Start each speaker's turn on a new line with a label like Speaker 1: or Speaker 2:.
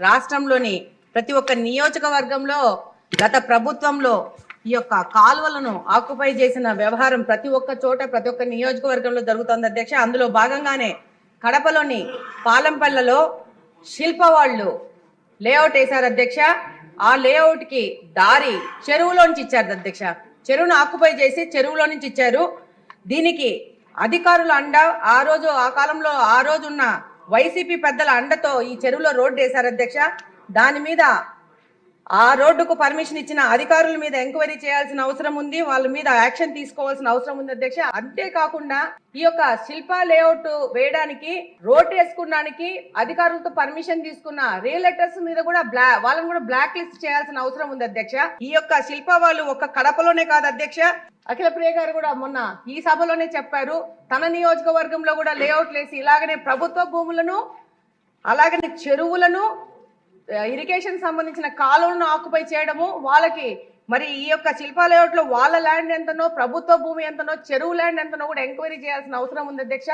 Speaker 1: రాష్ట్రంలోని ప్రతి ఒక్క నియోజకవర్గంలో గత ప్రభుత్వంలో ఈ యొక్క కాలువలను ఆక్యుపై చేసిన వ్యవహారం ప్రతి ఒక్క చోట ప్రతి ఒక్క నియోజకవర్గంలో జరుగుతోంది అధ్యక్ష. అందులో భాగంగానే కడపలోని పాలంపల్లలో శిల్ప వాళ్ళు లేఅవుట్ వేశారు అధ్యక్ష. ఆ లేఅవుట్ కి దారి చెరువులోంచి ఇచ్చారు అధ్యక్ష. చెరువును ఆక్యుపై చేసి చెరువులో నుంచి ఇచ్చారు. దీనికి అధికారుల అండ ఆ కాలంలో ఆ రోజున్న వైసీపీ పెద్దల అండతో ఈ చెరువులో రోడ్డు వేశారు అధ్యక్ష. దాని మీద ఆ రోడ్డుకు పర్మిషన్ ఇచ్చిన అధికారుల మీద ఎంక్వైరీ చేయాల్సిన అవసరం ఉంది, వాళ్ళ మీద యాక్షన్ తీసుకోవాల్సిన అవసరం ఉంది అధ్యక్ష. అంతేకాకుండా ఈ యొక్క శిల్ప లేఅవుట్ వేయడానికి రోడ్ వేసుకోవడానికి అధికారులతో పర్మిషన్ తీసుకున్న రియల్టర్స్ మీద కూడా వాళ్ళని కూడా బ్లాక్ లిస్ట్ చేయాల్సిన అవసరం ఉంది అధ్యక్ష. ఈ యొక్క శిల్ప వాళ్ళు ఒక్క కడపలోనే కాదు అధ్యక్ష, అఖిల ప్రియ గారు కూడా మొన్న ఈ సభలోనే చెప్పారు, తన నియోజకవర్గంలో కూడా లేఅవుట్లు వేసి ఇలాగనే ప్రభుత్వ భూములను అలాగనే చెరువులను ఇరిగేషన్ సంబంధించిన కాలువలను ఆక్యుపై చేయడము, వాళ్ళకి మరి ఈ యొక్క శిల్ప లేఅవుట్ లో వాళ్ళ ల్యాండ్ ఎంతనో ప్రభుత్వ భూమి ఎంతనో చెరువు ల్యాండ్ ఎంతనో కూడా ఎంక్వైరీ చేయాల్సిన అవసరం ఉంది అధ్యక్ష.